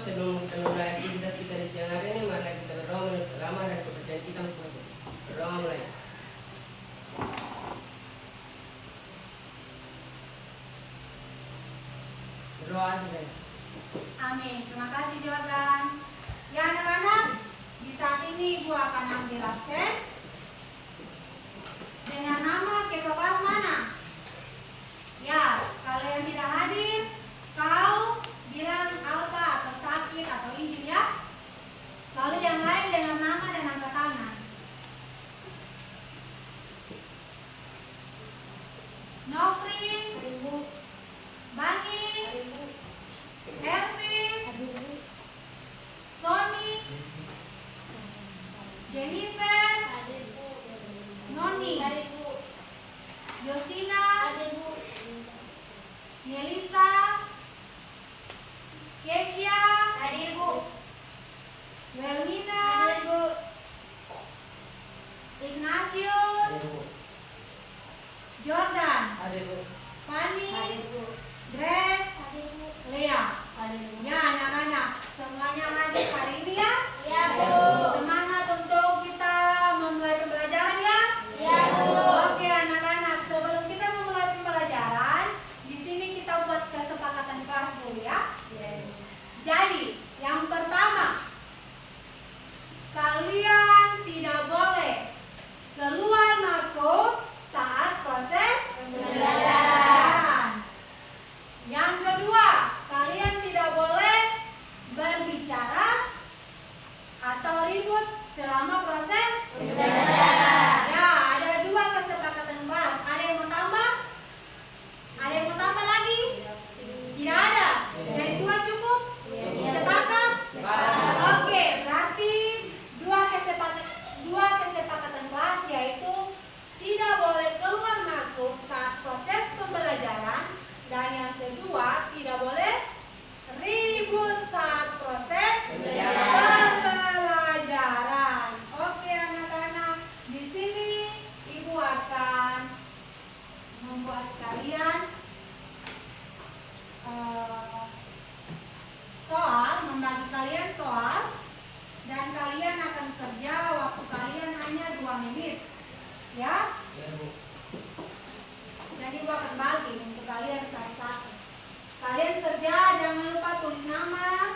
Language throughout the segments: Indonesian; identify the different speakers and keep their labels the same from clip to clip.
Speaker 1: sebelum kita mulai aktivitas kita di siang hari ini, mari kita berdoa menurut agama dan kepercayaan kita masing-masing. Berdoa mulai. Berdoa saja.
Speaker 2: Amin. Terima kasih Jordan. Ya anak-anak, di saat ini Ibu akan ambil absen dengan nama ke kelas mana? Ya, kalau yang tidak hadir, kau bilang alta atau sakit atau izin ya. Lalu yang lain dengan nama dan angkat tangan. Nofri, Bangi, Elvis, Sony, Jennifer, Noni, Yosina, Melisa, Kesia, Welmina, Ignatius, Jordan, Fanny, Grace, Lea. Ya anak-anak, semuanya hadir hari ini ya? Semangat untuk kita memulai pembelajaran ya? Oke anak-anak, sebelum kita memulai pembelajaran, di sini kita buat kesepakatan kelas dulu ya. Jadi, yang pertama, kalian tidak boleh keluar masuk saat proses pembelajaran. Yang kedua, kalian tidak boleh berbicara atau ribut selama proses pembelajaran. Ya, ada dua kesepakatan kelas. Ada yang mau tambah? Ada yang mau tambah lagi? Tidak ada. Jadi dua cukup? Sepakat? Oke, berarti dua kesepakatan kelas yaitu tidak boleh keluar masuk saat proses pembelajaran, dan yang kedua tidak boleh ribut saat proses pembelajaran. Oke anak-anak, di sini Ibu akan membuat kalian membagi kalian soal, dan kalian akan kerja waktu kalian hanya 2 menit. Ya? Dan Ibu akan bagi untuk kalian satu-satu. Kalian kerja, jangan lupa tulis nama.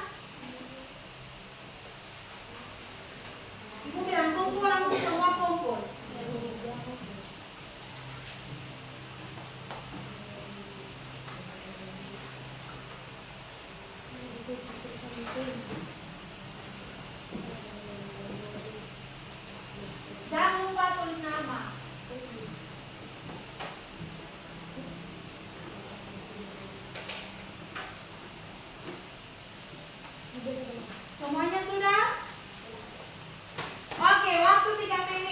Speaker 2: Ibu bilang kumpul, langsung semua kumpul. Jangan lupa tulis nama. Semuanya sudah? Oke, waktu 3 menit.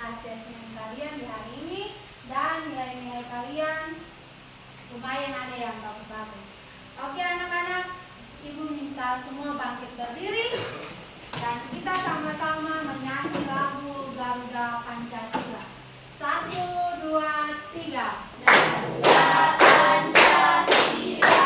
Speaker 2: asesmen kalian di hari ini dan nilai-nilai kalian lumayan ada yang bagus-bagus. Oke anak-anak, Ibu minta semua bangkit berdiri dan kita sama-sama menyanyi lagu Garuda Pancasila. 1, 2, 3. Garuda Pancasila.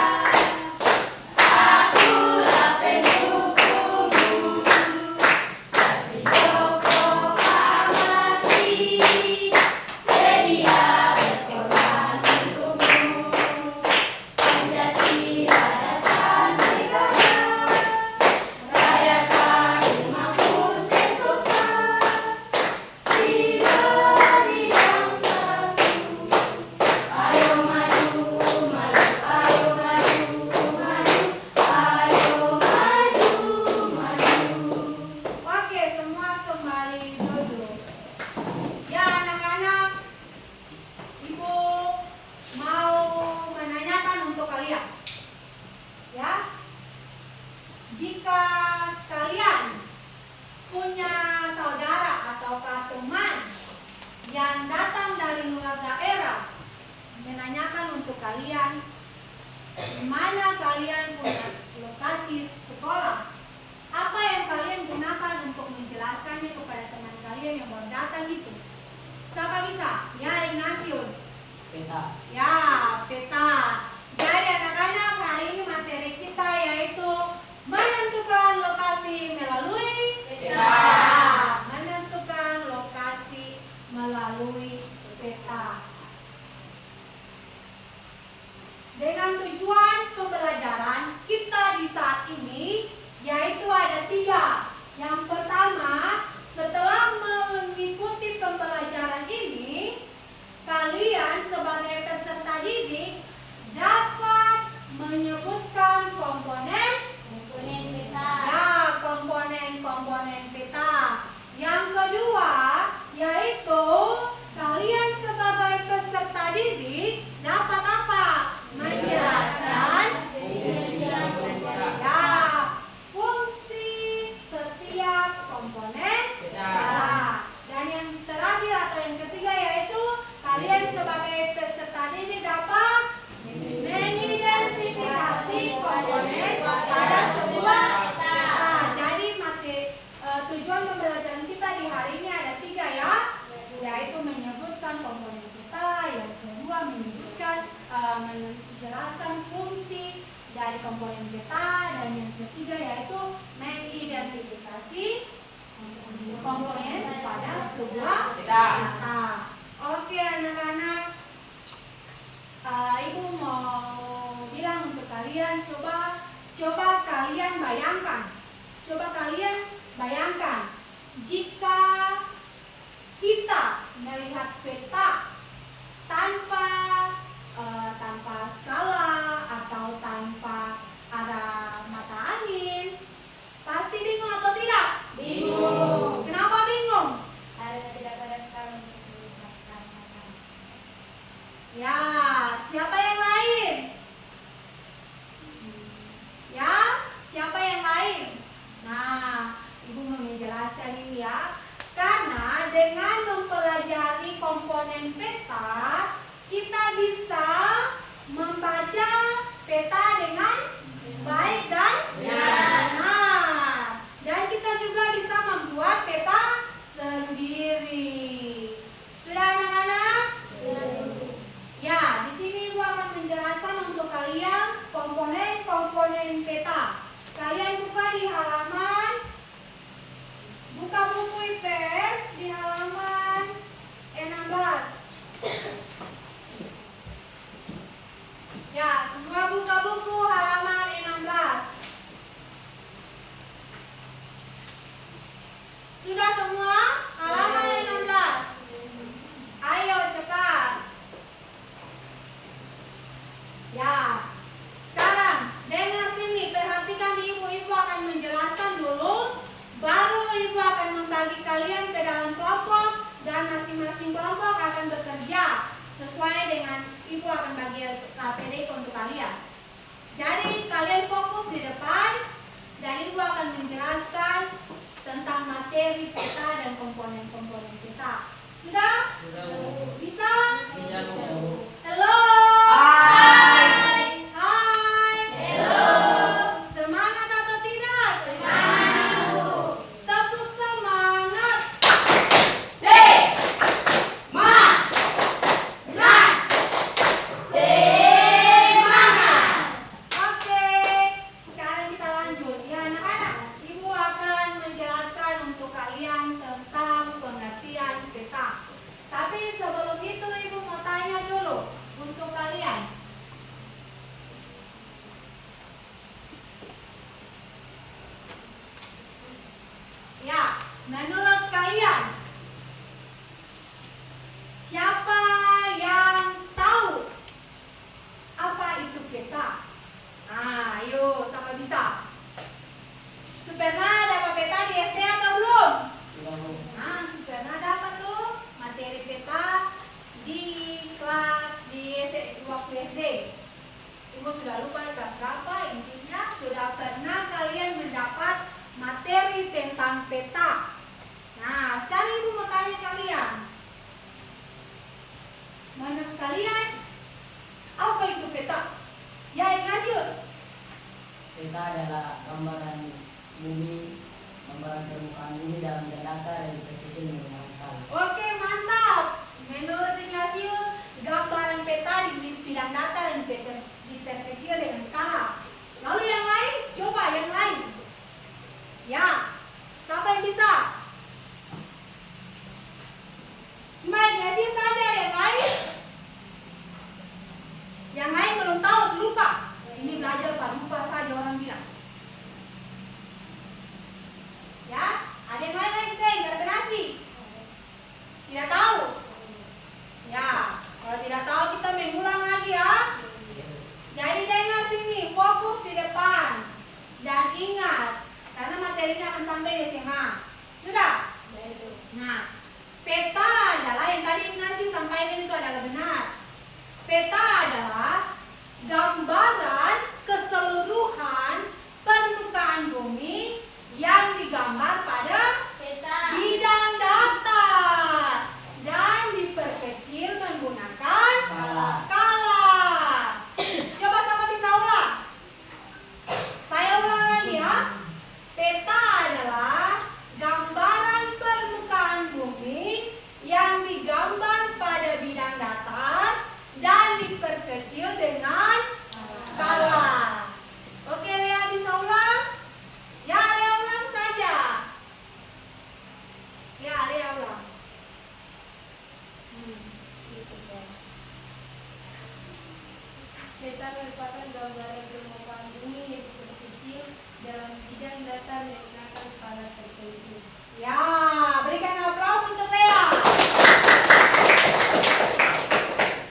Speaker 2: Dengan tujuan pembelajaran kita di saat ini yaitu ada 3. Yang pertama, setelah mengikuti pembelajaran ini, kalian sebagai peserta didik dapat menyebutkan komponen peta. Ya, komponen peta. Yang kedua, yaitu kalian sebagai peserta didik dapat apa? Menjelaskan ya, fungsi setiap komponen peta. Dan yang terakhir atau yang ketiga yaitu kalian sebagai peserta didik dapat mengidentifikasi komponen pada sebuah peta. Jadi tujuan pembelajaran kita di hari ini ada 3 ya, yaitu menyebutkan komponen peta, yang kedua menjelaskan fungsi dari komponen peta, dan yang ketiga yaitu mengidentifikasi komponen pada sebuah peta. Oke anak-anak, Ibu mau bilang untuk kalian, coba kalian bayangkan jika kita melihat peta tanpa skala atau tanpa ada mata angin, pasti bingung atau tidak? Bingung. Kenapa bingung? Karena tidak ada skala untuk menjelaskan mata angin. Ya, siapa yang lain? Ya, siapa yang lain? Nah, Ibu mau menjelaskan ini ya. Karena dengan mempelajari komponen peta, kita bisa membaca peta dengan baik dan benar. Dan kita juga bisa membuat peta sendiri. Sudah anak-anak? Ya, di sini Ibu akan menjelaskan untuk kalian komponen peta. Kalian buka buku IPS di halaman 16. Ya, semua buka buku halaman 16. Sudah semua? Halaman 16. Ayo cepat. Ya, sekarang dengar sini, perhatikan Ibu akan menjelaskan dulu, baru Ibu akan membagi kalian ke dalam kelompok dan masing-masing kelompok akan bekerja sesuai dengan Ibu akan bagi PDK untuk kalian. Jadi kalian fokus di depan dan Ibu akan menjelaskan tentang materi peta dan komponen-komponen peta.
Speaker 1: kecil dengan skala.
Speaker 2: Oke, mantap. Menurut Ignatius, gambaran peta di bidang datar dan diperkecil dengan skala. Lalu yang lain, coba yang lain. Ya, siapa yang bisa? Cuma Ignatius saja, yang lain? Yang lain belum tahu, selupa. Ini belajar Pak, lupa saja orang bilang. Ya, ada yang lain lagi saya nggak nasi? Tidak tahu? Ya, kalau tidak tahu kita mengulang lagi ya. Jadi dengar sini, fokus di depan dan ingat, karena materi ini akan sampai di SMA. Sudah? Nah, peta adalah yang tadi Ignatius sampaikan itu adalah benar. Peta adalah gambaran keseluruhan permukaan bumi yang digambar pada bidang datar dan diperkecil menggunakan skala. Coba sama bisa ulang. Saya ulang lagi ya. Peta adalah gambaran permukaan bumi yang digambar pada bidang datar dan diperkecil dengan skala. Oke, Lea bisa ulang? Ya, Lea ulang saja. Ya, Lea ulang.
Speaker 3: Peta merupakan gambaran permukaan bumi yang diperkecil dalam bidang datar menggunakan skala tertentu.
Speaker 2: Ya, berikan aplaus untuk Lea.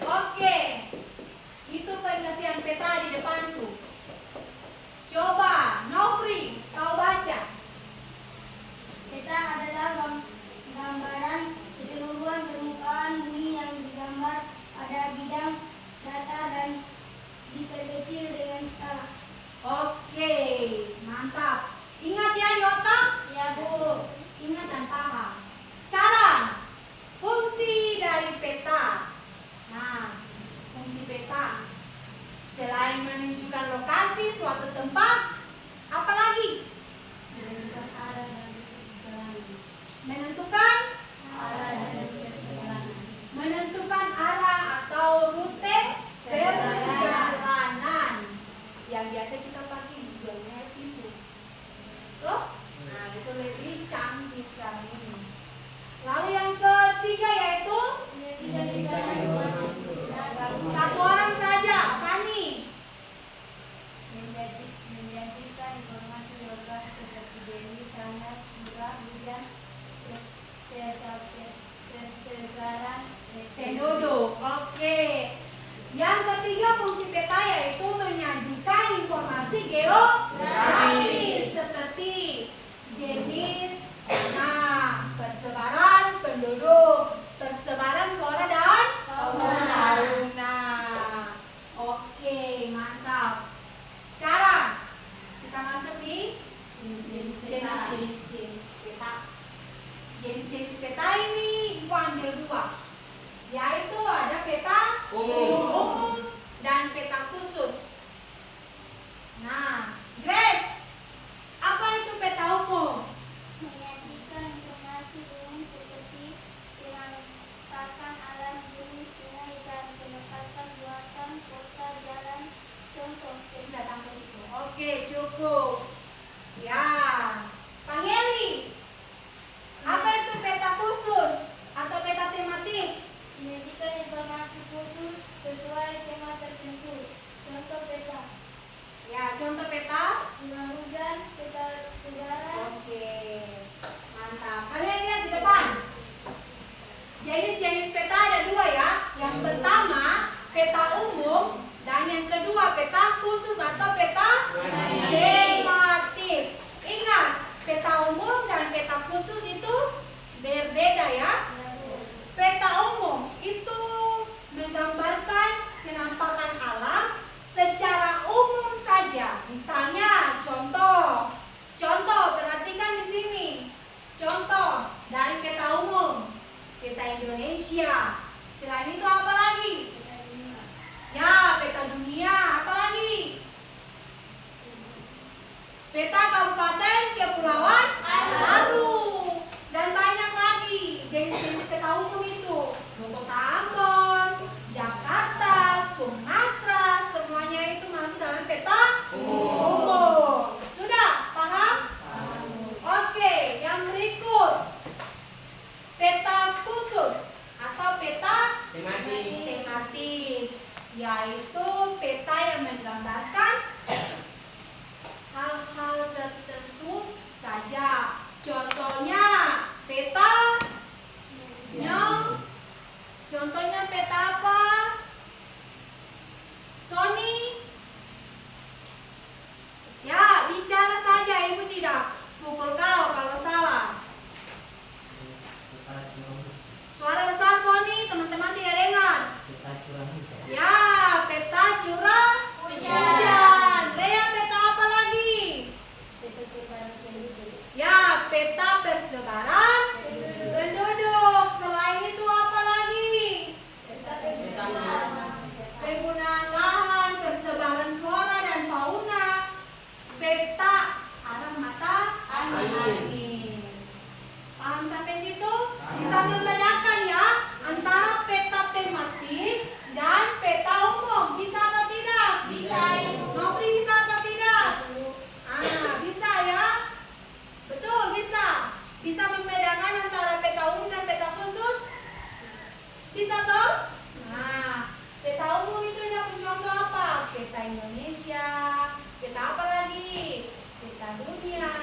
Speaker 2: Oke, itu pengertian peta di depanku. Coba, Nofri, kau baca.
Speaker 3: Peta adalah gambaran keseluruhan permukaan bumi yang digambar pada bidang datar dan diperkecil dengan skala.
Speaker 2: Oke, mantap. Ingat ya di otak?
Speaker 3: Ya, Bu.
Speaker 2: Ingat dan paham. Sekarang, fungsi dari peta. Nah, fungsi peta selain menunjukkan lokasi suatu tempat, apa lagi?
Speaker 3: Menentukan arah dan perjalanan.
Speaker 2: Menentukan
Speaker 3: Arah dan perjalanan.
Speaker 2: menentukan arah atau rute perjalanan yang biasa kita pakai di Google Maps itu. Loh? Nah, itu lebih canggih sekarang ini. Lalu yang ketiga yaitu satu orang saja, Fani.
Speaker 3: Menjadikan informasi lokal seperti jenis, standar, curah hujan, persebaran
Speaker 2: Penduduk. Oke. Yang ketiga fungsi peta yaitu menyajikan informasi geografis seperti jenis tanah, persebaran penduduk, persebaran flora dan fauna. Oke, mantap. Sekarang kita masuk di jenis-jenis peta. Jenis-jenis peta ini diambil dua, yaitu ada peta umum dan peta khusus. Nah, Grace, apa itu peta umum?
Speaker 3: menyajikan informasi umum seperti penampakan alam, gunung, sungai, dan penempatan buatan, kota, jalan, contoh.
Speaker 2: Sudah sampai situ. Oke, cukup. Ya, Pangeli, apa itu peta khusus atau peta tematik?
Speaker 3: Menyajikan informasi khusus sesuai tema tertentu. Contoh peta
Speaker 2: Ya, contoh peta.
Speaker 3: curah hujan, peta udara.
Speaker 2: Oke, mantap. Kalian lihat di depan. Jenis-jenis peta ada dua ya. Yang pertama peta umum dan yang kedua peta khusus atau peta tematik. Ingat, peta umum dan peta khusus itu berbeda ya. Peta umum itu menggambarkan penampakan alam secara umum saja. Misalnya contoh perhatikan di sini. Contoh dari peta umum, peta Indonesia. Selain itu apa lagi? Ya, peta dunia. Apa lagi? Peta kabupaten kepulauan baru dan banyak lagi. yaitu peta yang menggambarkan hal-hal tertentu saja. Contohnya peta contohnya peta apa? Sony? Ya, bicara saja, ibu tidak pukul kau kalau salah. Suara besar Sony, teman-teman tidak dengar. Ya, peta curah hujan. Lea, peta apa lagi?
Speaker 3: Peta sebaran penduduk.
Speaker 2: Ya, peta persebaran penduduk. Selain itu apa lagi? Penggunaan lahan, persebaran flora dan fauna, peta arah mata angin. Paham sampai situ? Bisa membedakan ya antara peta tematik dan peta umum. Bisa atau tidak?
Speaker 3: Bisa, Ibu.
Speaker 2: Nofri bisa atau tidak? Bisa ya? Betul, bisa. Bisa membedakan antara peta umum dan peta khusus? Bisa toh? Nah, peta umum itu yang contoh apa? Peta Indonesia, peta apa lagi? Peta dunia,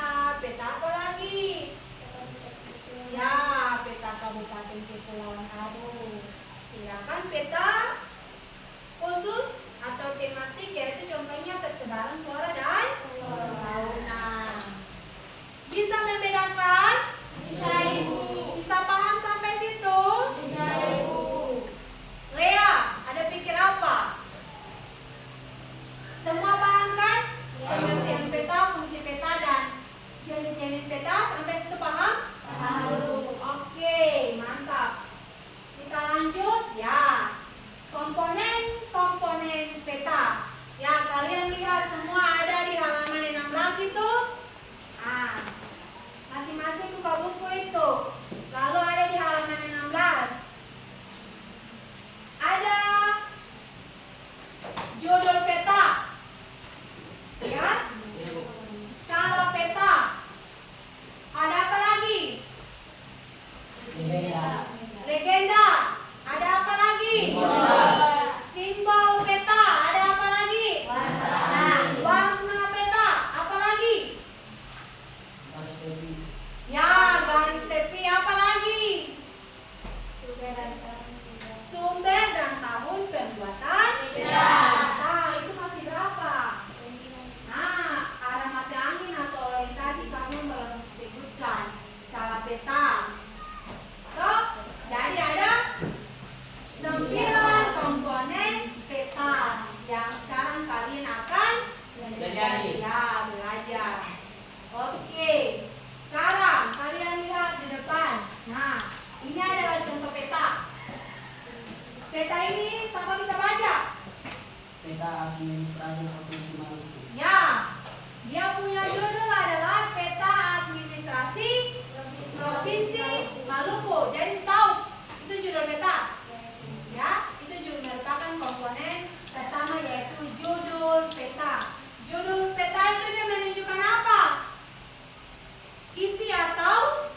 Speaker 2: peta apa lagi? Ya, peta Kabupaten Kepulauan Aru. Silakan peta khusus atau tematik, yaitu contohnya persebaran flora dan fauna. Bisa membedakan?
Speaker 3: Bisa, Ibu.
Speaker 2: Bisa paham sampai situ?
Speaker 3: Bisa, Ibu.
Speaker 2: Lea, ada pikir apa? Semua paham kan? Pengertian peta, fungsi peta, dan jenis-jenis peta, sampai situ paham?
Speaker 3: Paham, Bu.
Speaker 2: Oke, mantap. Kita lanjut ya. Komponen peta. Ya, kalian lihat semua ada di halaman 16 itu. Masing-masing buka buku itu. Lalu ada di halaman 16. Ada judul peta. Ya. Skala peta. Ada apa lagi? Legenda. Ada apa lagi? Simbol peta. Ada apa lagi? Warna peta. Apa lagi? Ya, garis tepi. Apa lagi? Sumber dan tahun pembuatan peta. Itu masih berapa? Arah mata angin atau orientasi kamu belum disebutkan. Skala peta. Toh, jadi ada 9 komponen peta yang sekarang kalian akan belajar. Oke, sekarang kalian lihat di depan. Nah, ini adalah contoh peta. Peta ini siapa bisa baca?
Speaker 4: Peta administrasi Provinsi Maluku.
Speaker 2: Ya, dia punya judul adalah Peta Administrasi Provinsi Maluku. Jadi tahu itu judul peta. Ya, itu juga merupakan komponen pertama, yaitu judul peta. Judul peta itu dia menunjukkan apa? Isi atau?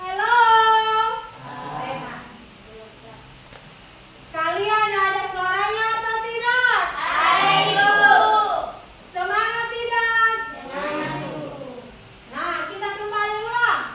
Speaker 2: Halo? Kalian ada suaranya atau tidak?
Speaker 3: Ada, Ibu.
Speaker 2: Semangat tidak?
Speaker 3: Semangat, Bu.
Speaker 2: Nah, kita kembali ulang.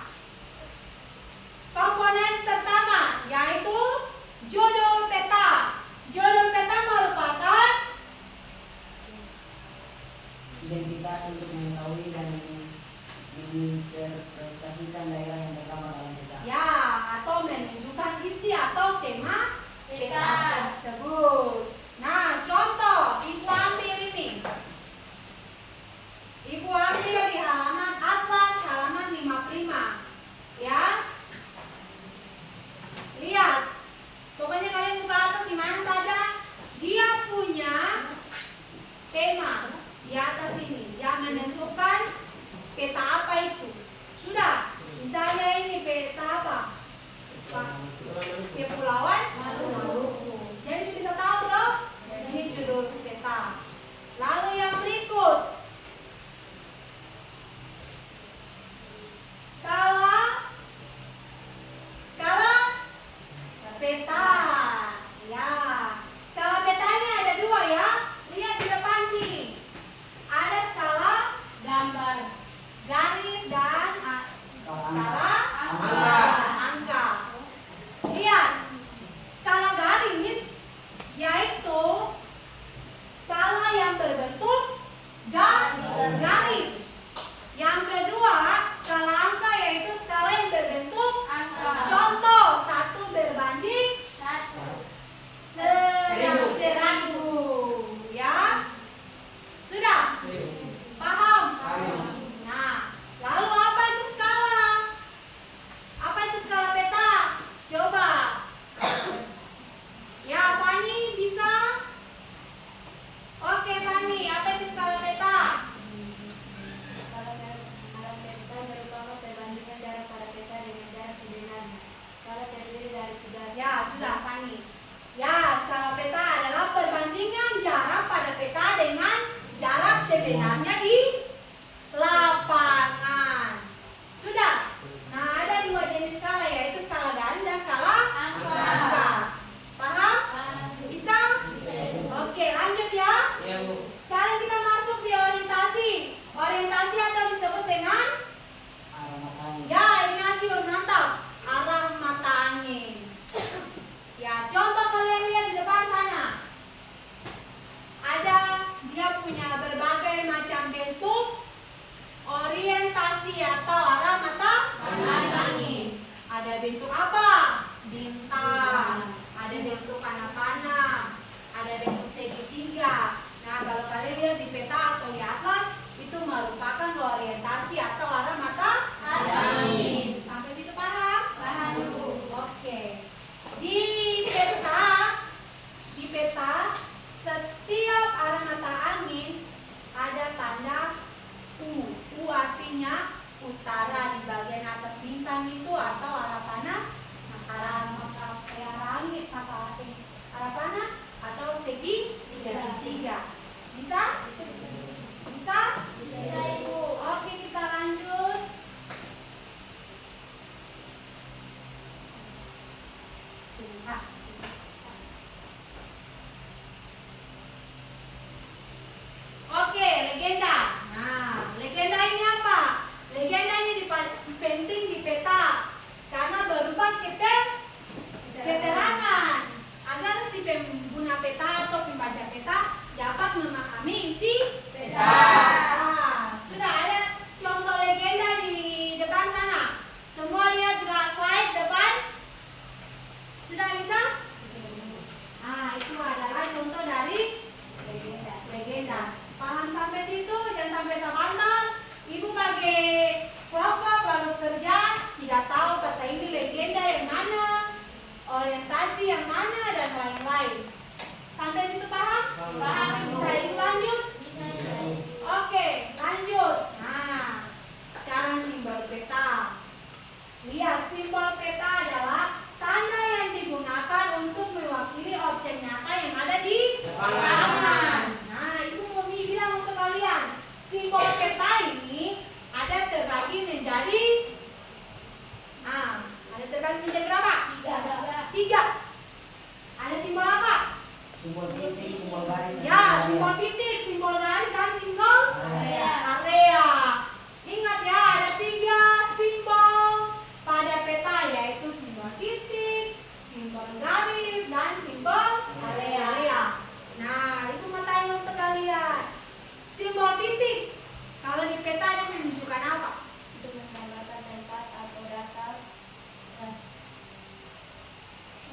Speaker 2: Ada bentuk apa? Bintang. Ada bentuk panah-panah. Ada bentuk segitiga. Nah, kalau kalian lihat di peta atau di atlas, itu merupakan orientasi atau arah mata angin. Sampai situ paham?
Speaker 3: Paham, Bu.
Speaker 2: Oke. Di peta setiap arah mata angin ada tanda U. U artinya utara di bagian atas bintang itu atau arah panah, arah panah atau segitiga. Bisa? Bisa?
Speaker 3: Bisa, Ibu.
Speaker 2: Oke, kita lanjut. Sebentar. Oke, legenda. Nah, legenda ini apa? Legenda ini penting di peta karena berupa keterangan agar si pengguna peta atau pembaca peta dapat memahami isi
Speaker 3: Peta.
Speaker 2: Nah, sudah ada contoh legenda di depan sana. Semua lihat slide depan. Sudah bisa? Nah, itu adalah contoh dari legenda. Paham sampai situ? Jangan sampai sabandal. Ibu bagi kelompok lalu kerja tidak tahu kata ini legenda yang mana, orientasi yang mana dan lain-lain. Sampai situ paham?
Speaker 3: Paham, Ibu.
Speaker 2: Bisa ibu lanjut?
Speaker 3: Bisa.
Speaker 2: Oke, lanjut. Nah, sekarang simbol peta. Lihat, simbol peta adalah tanda yang digunakan untuk mewakili objek nyata yang ada di lapangan. Nah, itu mau bilang untuk kalian. Simbol peta ini ada terbagi menjadi berapa? Tiga. Ada simbol apa?
Speaker 4: Simbol titik, simbol garis. dan
Speaker 2: Ya,
Speaker 4: simbol
Speaker 2: simbol
Speaker 4: area.
Speaker 2: titik, simbol garis, dan simbol
Speaker 3: Area.
Speaker 2: area. Ingat ya, ada 3 simbol pada peta, yaitu simbol titik, simbol garis, dan simbol area. Nah, itu materi untuk kalian. Simbol titik, kalau di peta ini menunjukkan apa?
Speaker 3: Itu menandakan tempat atau data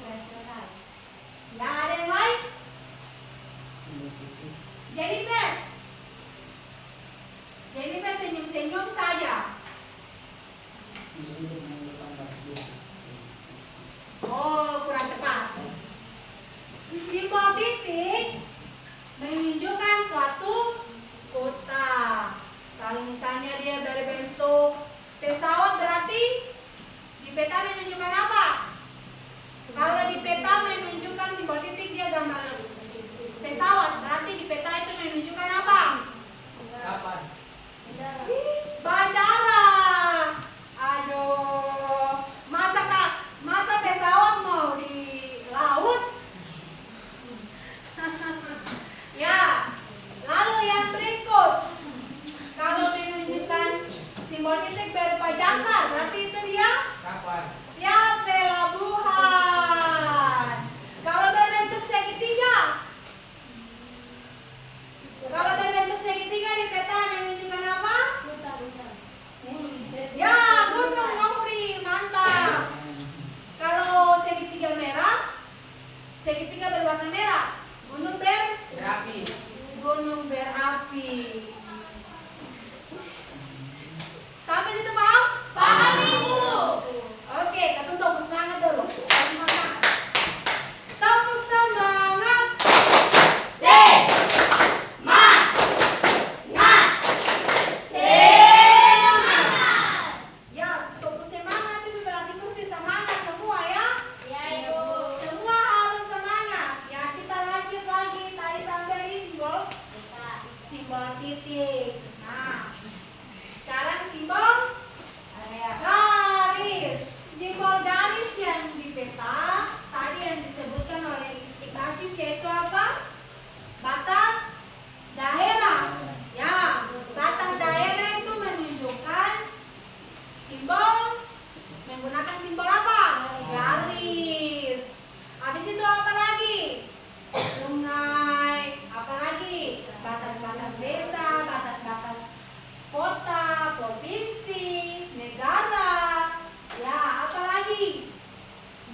Speaker 3: rasional.
Speaker 2: Ya, ada yang lain?
Speaker 4: Simbol titik.
Speaker 2: Jennifer senyum-senyum saja.
Speaker 4: Simbol titik menunjukkan garis lurus.
Speaker 2: Oh, kurang tepat. Simbol titik menunjukkan suatu kota. Kalau misalnya dia berbentuk pesawat, berarti di peta menunjukkan apa? Kalau di peta menunjukkan simbol titik, dia gambar pesawat, berarti di peta itu menunjukkan apa?
Speaker 1: Kapan?
Speaker 2: Bandara. Aduh, masa pesawat mau di laut? Ya, lalu yang berikut, kalau menunjukkan simbol titik berupa jangkar, berarti itu dia
Speaker 1: Kapan?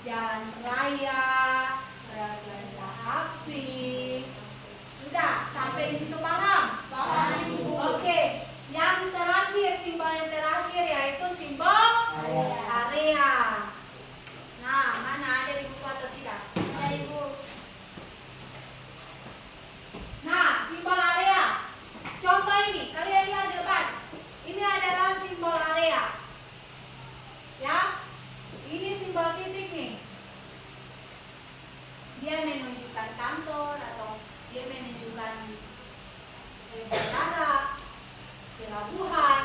Speaker 2: jalan raya, rel kereta api. Sudah, sampai di situ paham?
Speaker 3: Paham, Ibu.
Speaker 2: Oke, yang terakhir, simbol yang terakhir yaitu simbol area. Nah, mana ada di buku atau tidak?
Speaker 3: Ya, Ibu.
Speaker 2: Nah, simbol area. Contoh ini, kalian lihat di depan. Ini adalah simbol area. Ya, ini simbol titik nih. Dia menunjukkan kantor atau dia menunjukkan bandara, pelabuhan,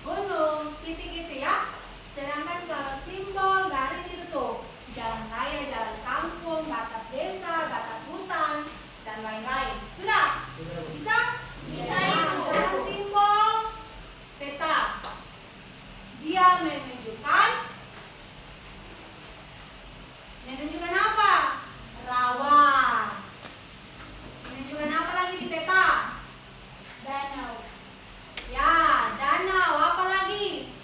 Speaker 2: gunung, titik itu ya. Sedangkan kalau simbol garis itu tuh jalan raya, jalan kampung, batas desa, batas hutan, dan lain-lain. Sudah? Bisa?
Speaker 3: Bisa,
Speaker 2: Nah,
Speaker 3: Ibu.
Speaker 2: sekarang simbol peta. Dia menunjukkan apa? Rawa. Menunjukkan apa lagi di peta?
Speaker 3: Danau.
Speaker 2: Ya, danau. Apa lagi?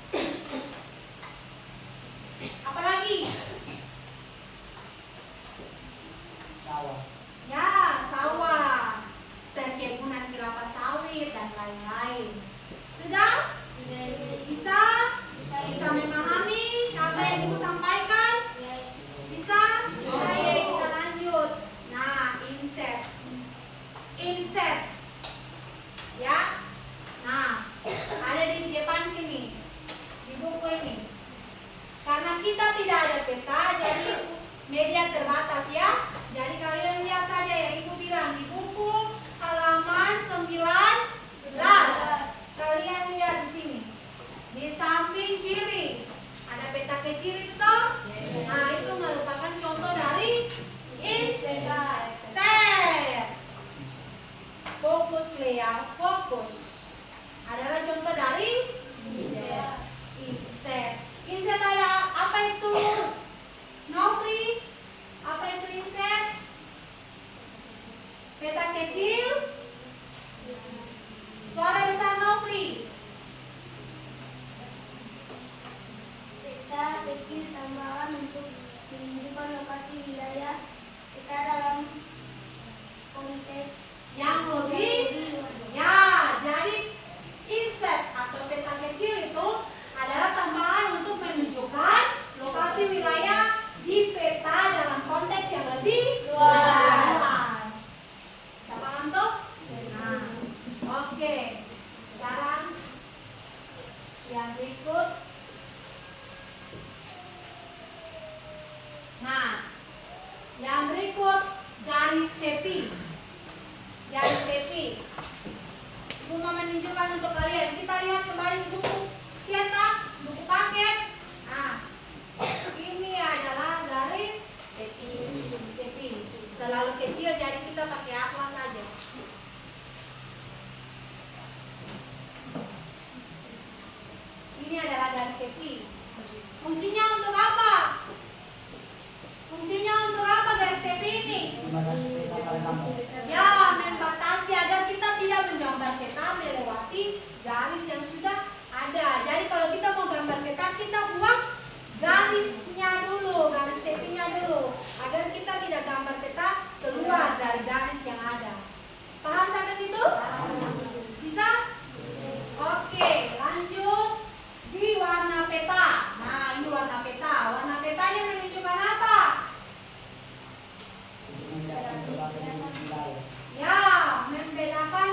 Speaker 2: Apa lagi?
Speaker 4: Sawah.
Speaker 2: Ya, sawah. Perkebunan kelapa sawit dan lain-lain. Sudah?
Speaker 3: Sudah, Ibu.
Speaker 2: Bisa? Bisa memahami apa yang Ibu sampaikan?
Speaker 3: Ya,
Speaker 2: Bisa? Oke, kita lanjut. Nah, insert. Insert. Ya. Nah, ada di depan sini. Di buku ini. Karena kita tidak ada peta, jadi media terbatas ya. Jadi kalian lihat saja yang Ibu bilang di buku halaman 19. Kalian lihat di sini. Di samping kiri ada peta kecil itu toh. Nah, itu merupakan contoh dari insert. Fokus layout, fokus adalah contoh dari insert. Insert ada apa itu? Nofri? Apa itu insert? Peta kecil? Suara besar Nofri.
Speaker 3: peta kecil tambahan untuk menunjukkan lokasi wilayah kita dalam konteks
Speaker 2: Yang lebih
Speaker 3: luas.
Speaker 2: ya, jadi insert atau peta kecil itu adalah tambahan untuk menunjukkan lokasi wilayah di peta dalam konteks yang lebih luas. Bisa paham tuh? Nah, oke. Sekarang yang berikut. Nah, yang berikut garis tepi. Garis tepi. Ibu mau menunjukkan untuk kalian. Kita lihat kembali buku cetak, buku paket. Nah, ini adalah garis tepi. Terlalu kecil jadi kita pakai atlas saja. Ini adalah garis tepi. Fungsinya untuk apa? Fungsinya untuk apa garis tepi ini?
Speaker 4: Membatasi peta pada kampung.
Speaker 2: Ya, membatasi agar kita tidak menggambar peta melewati garis yang sudah ada. Jadi kalau kita mau gambar peta, kita buat garisnya dulu, garis tepinya dulu, agar kita tidak gambar peta keluar dari garis yang ada. Paham sampai situ? Bisa? Oke, lanjut di warna peta. Nah, ini warna peta. Warna petanya menunjukkan apa?
Speaker 4: Untuk membedakan berbagai jenis wilayah.
Speaker 2: Ya, membedakan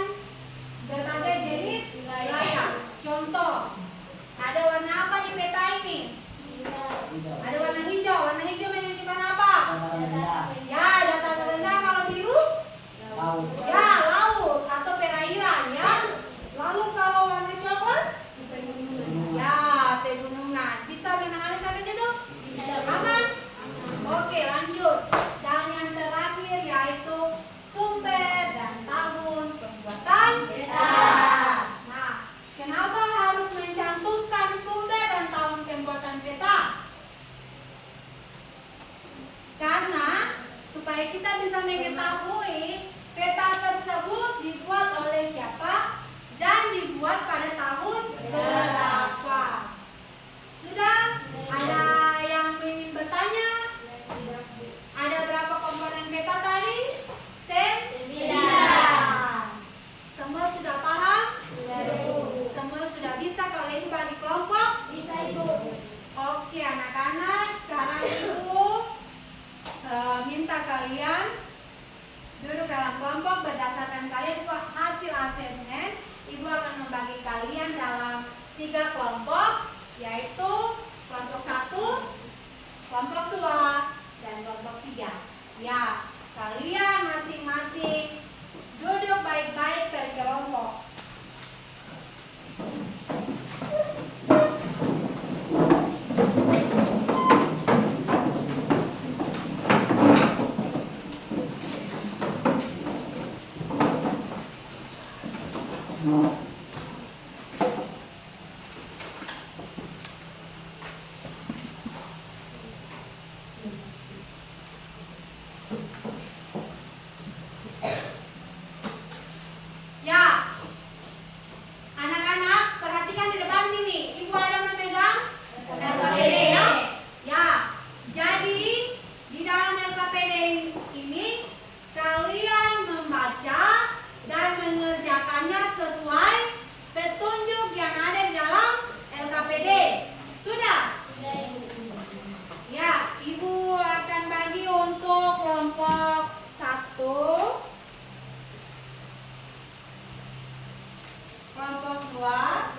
Speaker 2: berbagai jenis wilayah. Contoh, ada warna apa di peta ini?
Speaker 4: Hijau.
Speaker 2: Ada warna hijau. Warna hijau menunjukkan apa?
Speaker 4: Dataran rendah.
Speaker 2: Ya, dataran rendah. Kalau biru,
Speaker 4: Laut.
Speaker 2: ya laut atau perairan ya. Lalu kalau warna coklat, ya pegunungan. Bisa memahami sampai situ? Aman? Oke, lanjut. Dan yang terakhir yaitu sumber dan tahun pembuatan peta. Nah, kenapa harus mencantumkan sumber dan tahun pembuatan peta? Karena supaya kita bisa mengetahui peta tersebut dibuat oleh siapa dan dibuat pada tahun berapa. Sudah? Ada yang ingin bertanya? meminta kalian duduk dalam kelompok berdasarkan kalian hasil asesmen. Ibu akan membagi kalian dalam 3 kelompok, yaitu kelompok 1, kelompok 2, dan kelompok 3. Ya, kalian masing-masing duduk baik-baik per kelompok. Ya, anak-anak perhatikan di depan sini. Ibu ada memegang LKPD ya. Ya, jadi di dalam LKPD ini kalian membaca dan mengerjakannya sesuai petunjuk yang ada di dalam LKPD. Sudah? Ya, ibu akan bagi untuk kelompok 1, kelompok 2,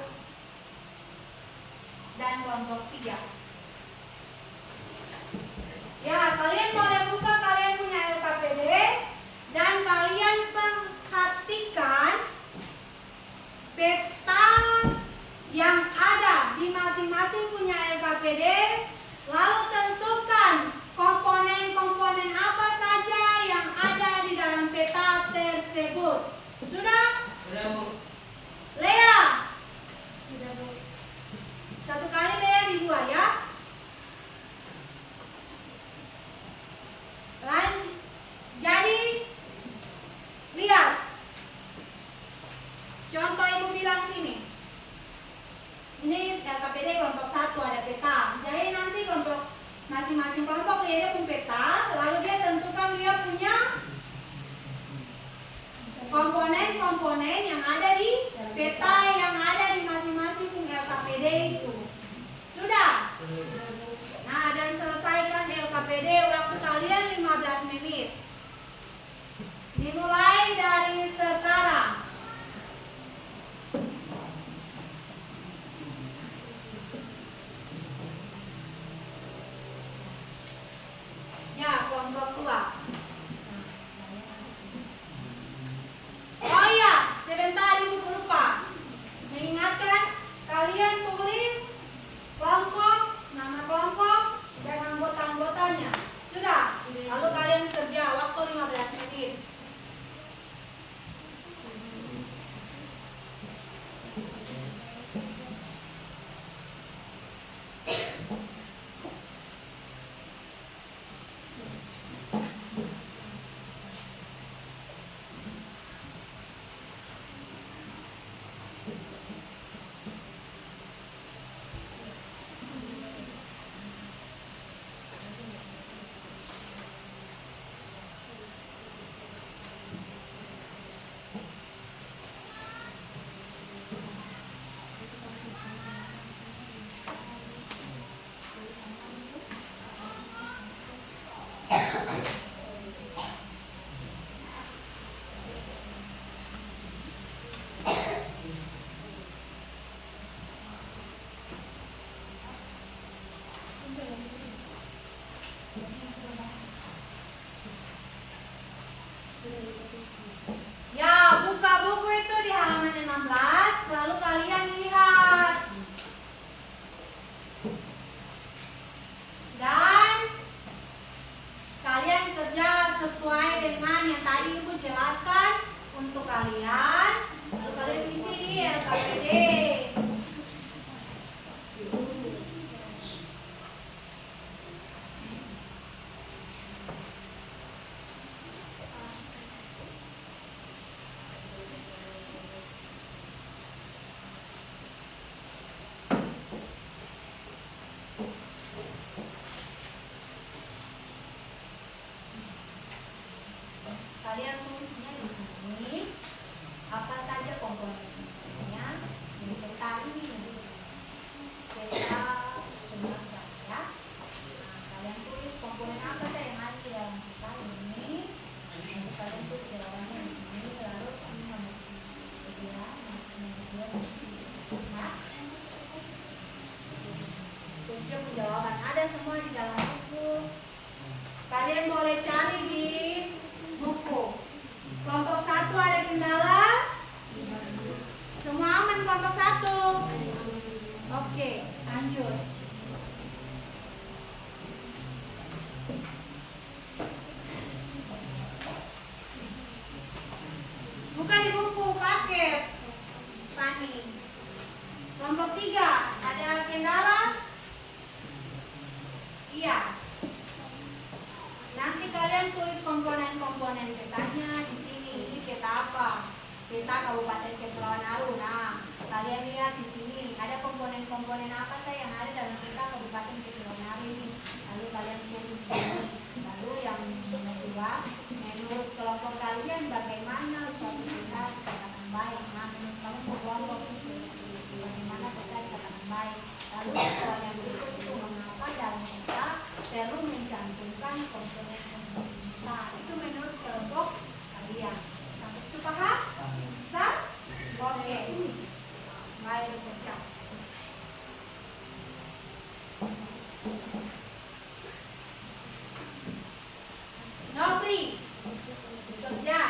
Speaker 2: dan kelompok 3. Ya, kalian boleh buka kalian punya LKPD dan kalian perhatikan peta yang ada di masing-masing punya LKPD, lalu tentukan komponen-komponen apa saja yang ada di dalam peta tersebut. Sudah?
Speaker 1: Sudah, Bu.
Speaker 2: Lea. Sudah, Bu. Satu kali Lea dibuat ya. Lanjut. Jadi lihat. Contoh ibu bilang sini. Ini LKPD kelompok 1 ada peta. Jadi nanti kelompok masing-masing kelompok dia punya peta, lalu dia tentukan dia punya komponen-komponen yang ada di peta yang ada di masing-masing LKPD itu. Sudah? Nah, dan selesaikan LKPD waktu kalian 15 menit. Dimulai dari sekarang. Ya, kelompok 2. Oh iya, sebentar ibu lupa mengingatkan kalian tulis kelompok, nama kelompok, dan anggota-anggotanya. Sudah? Lalu kalian kerja waktu 15 menit. Ya, buka buku itu di halaman 16, lalu kalian lihat. Dan kalian kerja sesuai dengan yang tadi Ibu jelaskan untuk kalian. Lalu kalian isi di LKPD. Kalian tulisnya di sini. Kalian boleh cari di buku. Kelompok 1 ada kendala? Semua aman kelompok 1? Oke, lanjut. Buka di buku paket. Fani. Kelompok 3 ada kendala? Iya. Nanti kalian tulis komponen-komponen petanya di sini. Ini peta apa? Peta Kabupaten Kepulauan Aru. Nah, kalian lihat di sini ada komponen-komponen apa saja yang ada dalam peta Kabupaten Kepulauan Aru ini. Lalu kalian tulis di sini. Lalu yang kedua, menurut kelompok kalian bagaimana suatu peta dikatakan baik? Nah, menurut kamu kelompok bagaimana peta dikatakan baik? Lalu soal yang berikut itu mengapa dalam peta perlu mencantumkan komponen-komponen peta? Itu menurut kelompok kalian. Sampai situ paham? Bisa? Oke. Mari bekerja. Nofri, bekerja.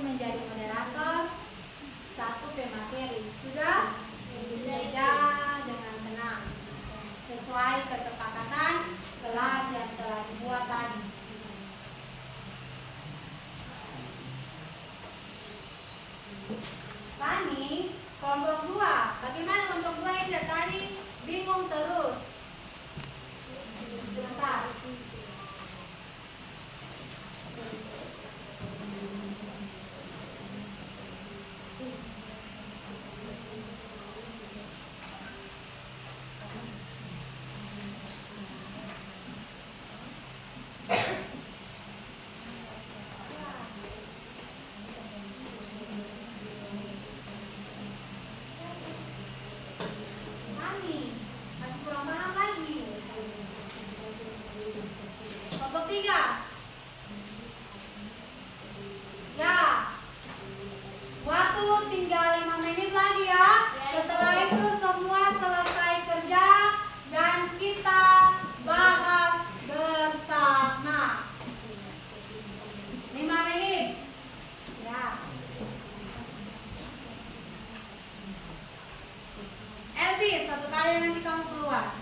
Speaker 2: menjadi moderator, satu pemateri. Sudah bekerja dengan tenang sesuai kesepakatan kelas yang telah dibuat tadi. Fani, kelompok 2. Bagaimana kelompok 2 ini dari tadi? Bingung terus. Sebentar. Mami, masih kurang paham lagi. Kelompok 3. Ya, waktu tinggal 5 menit lagi ya. Setelah itu semua selesai kerja dan kita bahas bersama. 5 menit. Ya. Elvis, satu kali nanti kamu keluar.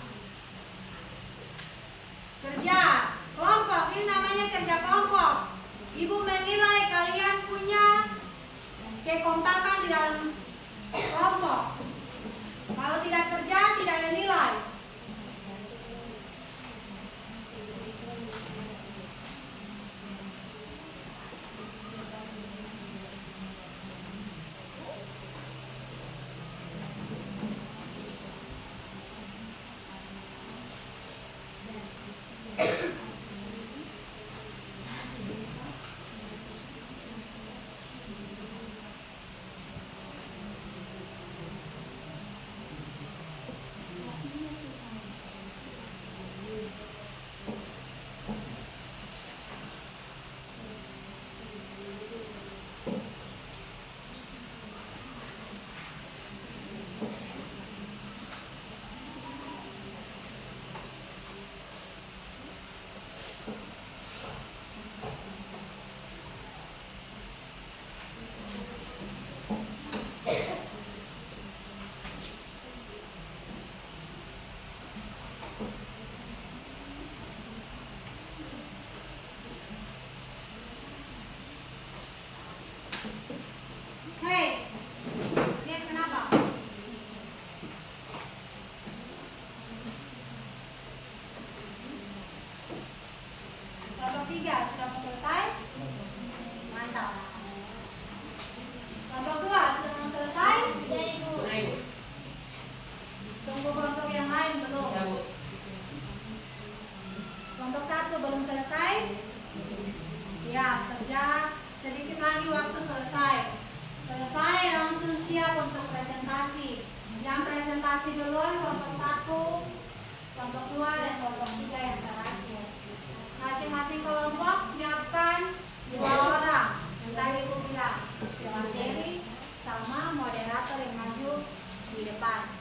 Speaker 2: Kerja kelompok, ini namanya kerja kelompok. Ibu menilai kalian punya kekompakan di dalam kelompok. Kalau tidak kerja, tidak ada nilai. Hei, lihat kenapa? Kelompok 3 sudah mau selesai? Mantap. Kelompok 2 sudah mau selesai?
Speaker 3: Sudah Ibu.
Speaker 1: Sudah Ibu.
Speaker 2: Tunggu kelompok yang lain belum.
Speaker 1: Sudah Bu.
Speaker 2: Kelompok 1 belum selesai? Ya, kerja sedikit lagi waktu selesai. Selesai langsung siap untuk presentasi. Yang presentasi duluan kelompok 1, kelompok 2 dan kelompok 3 yang terakhir. Masing-masing kelompok siapkan 2 orang. Yang tadi Ibu bilang, materi sama moderator yang maju di depan.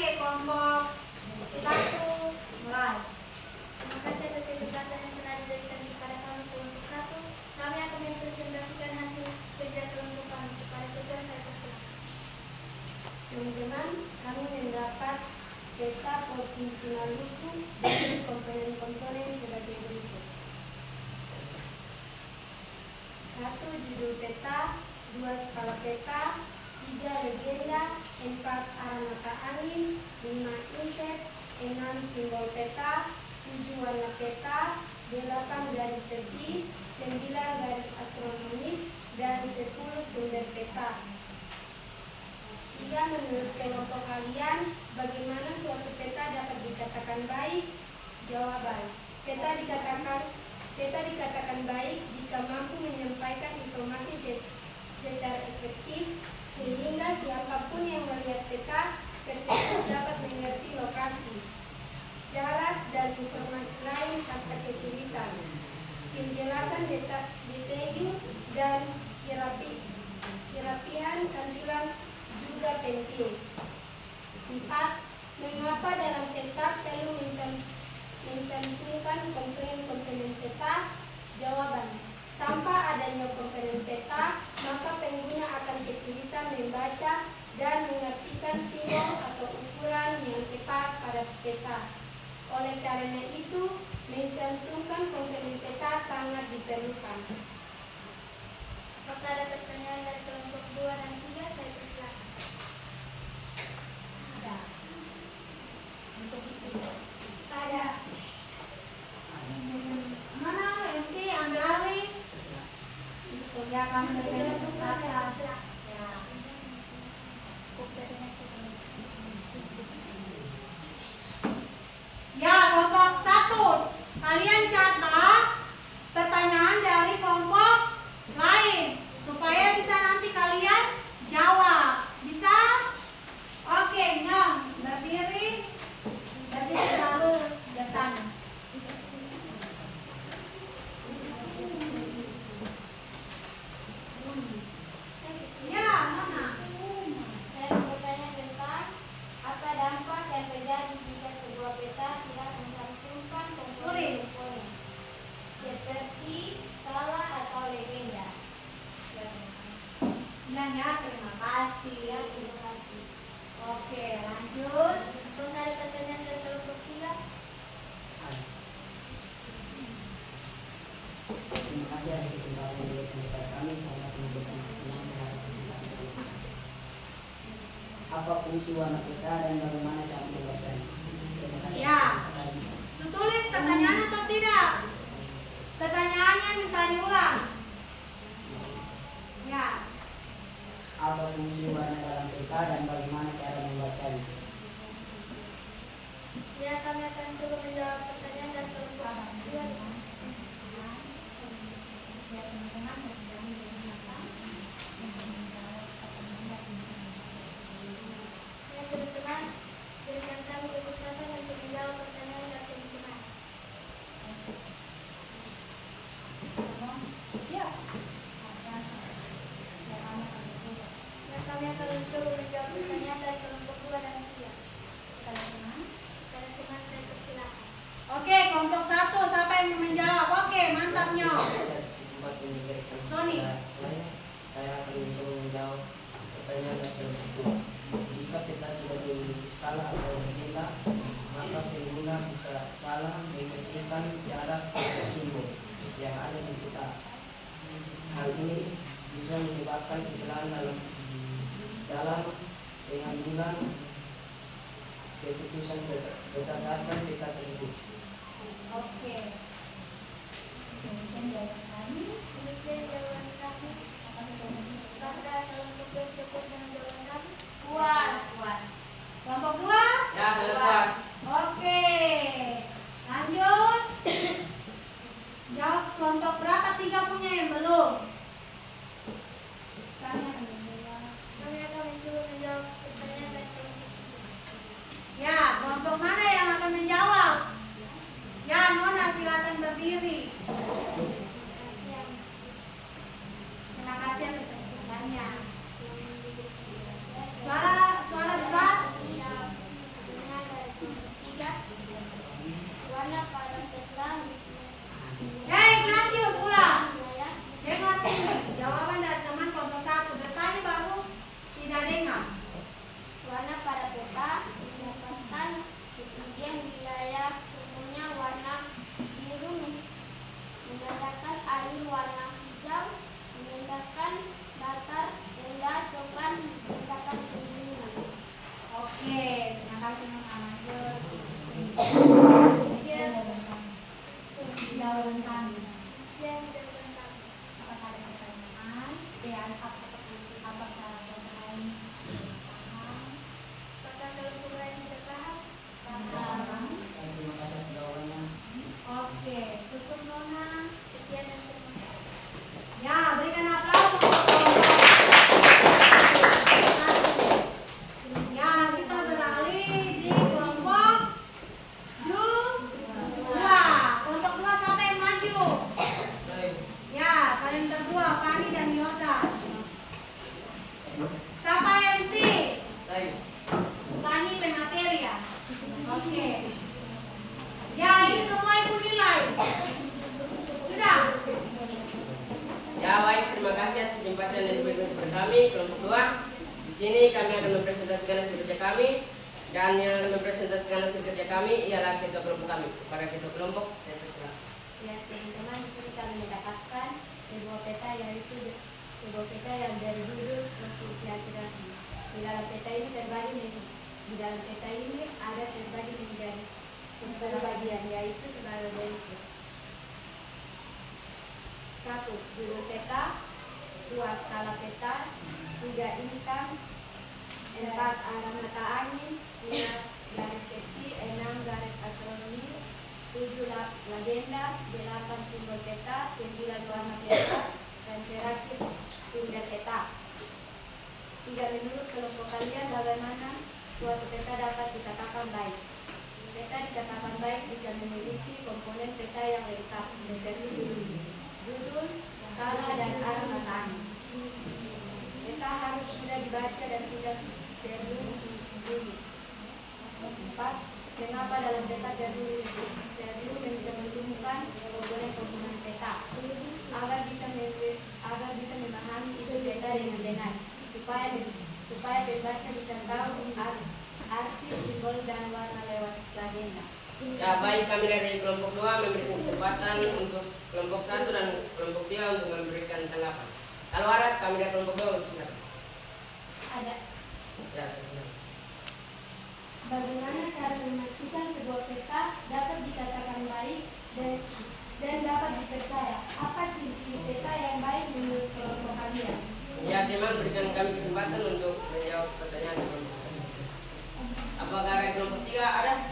Speaker 2: Oke, kelompok 1 mulai.
Speaker 3: Terima kasih atas kesempatan yang telah diberikan kepada kami kelompok 1. Kami akan mempresentasikan hasil kerja kelompok kami kepada tutor saya persilakan. Teman-teman, kami mendapat peta provinsi Maluku dengan komponen-komponen sebagai berikut. 1. Judul peta, 2. Skala peta, 3. Legenda, 4. Arah mata angin, 5. Inset, 6. Simbol peta, 7. Warna peta, 8. Garis tepi, 9. Garis astronomis, dan 10. Sumber peta. 3. Menurut kelompok kalian, bagaimana suatu peta dapat dikatakan baik? Jawaban: Peta dikatakan baik jika mampu menyampaikan informasi secara efektif sehingga siapapun yang melihat peta tersebut dapat mengerti lokasi, jarak, dan informasi lain tanpa kesulitan. Penjelasan detail dan kerapihan tampilan juga penting. 4. Mengapa dalam peta perlu mencantumkan komponen-komponen peta? Jawaban: tanpa adanya komponen peta, maka pengguna akan kesulitan membaca dan mengartikan simbol atau ukuran yang tepat pada peta. Oleh karena itu, mencantumkan komponen peta sangat diperlukan. Apakah ada pertanyaan dari kelompok 2 dan 3? Saya persilakan.
Speaker 2: Ada. Ada. Mana MC ambil alih? Ya, kamu dari kesempatan. Ya. Ya, kelompok 1. Kalian catat pertanyaan dari kelompok lain supaya bisa nanti kalian jawab. Bisa? Oke, Nyong, berdiri. Berdiri selalu depan. Ya, mana?
Speaker 3: Saya bertanya tentang apa dampak yang terjadi jika sebuah peta tidak mencantumkan komponen-komponen seperti skala atau legenda.
Speaker 2: Ya, terima kasih.
Speaker 3: Ya, terima kasih.
Speaker 2: Oke, lanjut.
Speaker 3: Apakah ada pertanyaan dari kelompok 3?
Speaker 4: Terima kasih atas kesempatan yang diberikan kepada kami karena memberikan pertanyaan terhadap presentasi kami. Apa fungsi warna peta dan bagaimana cara membacanya? Terima kasih.
Speaker 2: Ya. Tulis pertanyaan atau tidak? Pertanyaannya minta diulang. Ya.
Speaker 4: Apa fungsi warna dalam peta dan bagaimana cara membacanya?
Speaker 3: Ya, kami akan coba menjawab pertanyaan dari kelompok 2. Ya, teman-teman, berikan kami kesempatan untuk menjawab pertanyaan dari teman-teman. Ya, kami akan mencoba menjawab pertanyaan dari kelompok 2 dan 3. Teman-teman, saya persilakan.
Speaker 2: Oke, kelompok 1 siapa yang mau menjawab? Oke, mantap Nyong.
Speaker 5: Atas kesempatan yang diberikan
Speaker 2: Sony.
Speaker 5: kepada saya akan mencoba menjawab pertanyaan dari kelompok 2. Jika peta tidak memiliki skala atau legenda, maka pengguna bisa salah mengertikan jarak atau simbol yang ada di peta. Hal ini bisa menyebabkan kesalahan dalam pengambilan keputusan berdasarkan peta tersebut.
Speaker 2: Oke. Demikian jawaban kami.
Speaker 3: Demikian jawaban kami. Apakah kelompok 2 cukup dengan jawaban kami? Puas.
Speaker 2: Kelompok 2?
Speaker 1: Ya, sudah puas.
Speaker 2: Oke. Lanjut. Jawab kelompok berapa? 3 punya yang belum? Kami akan menjawab.
Speaker 3: Kami akan mencoba menjawab pertanyaan dari kelompok 3.
Speaker 2: Ya, kelompok mana yang akan menjawab? Ya, Nona silakan berdiri. Terima kasih atas kesempatannya. Suara besar.
Speaker 1: kami, kelompok 2. Di sini kami akan mempresentasikan hasil kerja kami, dan yang akan mempresentasikan hasil kerja kami ialah ketua kelompok kami. Kepada ketua kelompok, saya persilakan.
Speaker 3: Ya teman-teman, di sini kami mendapatkan sebuah peta, yaitu sebuah peta yang dari judul silaturahmi. Di dalam peta ini ada terbagi menjadi beberapa bagian, yaitu sebagai berikut. 1. Judul peta, 2. Skala peta, 3. Instan, 4. Arah mata angin, 5. Garis tepi, 6. Garis astronomis, 7. Legenda, 8. Simbol peta, 9. Warna peta, dan terakhir sumber peta. 3. Menurut kelompok kalian, bagaimana suatu peta dapat dikatakan baik? Peta dikatakan baik jika memiliki komponen peta yang lengkap, seperti judul, skala, dan arah mata angin. Peta harus mudah dibaca dan tidak perlu rumit. 4. Kenapa dalam peta perlu menentukan komponen peta agar bisa memahami isi peta dengan benar, supaya pembaca bisa tahu arti, simbol, dan warna lewat legenda.
Speaker 1: Ya, baik, kami dari kelompok 2 memberikan kesempatan untuk kelompok 1 dan kelompok 3 untuk memberikan tanggapan. Kalau ada, kami dari kelompok 2 silakan.
Speaker 3: Ada.
Speaker 1: Ya,
Speaker 3: Bagaimana cara memastikan sebuah peta dapat dikatakan baik dan dapat dipercaya? Apa ciri-ciri peta yang baik menurut kelompok kalian?
Speaker 1: ya, teman berikan kami kesempatan untuk menjawab pertanyaan kelompok 1. Apakah dari kelompok 3 ada?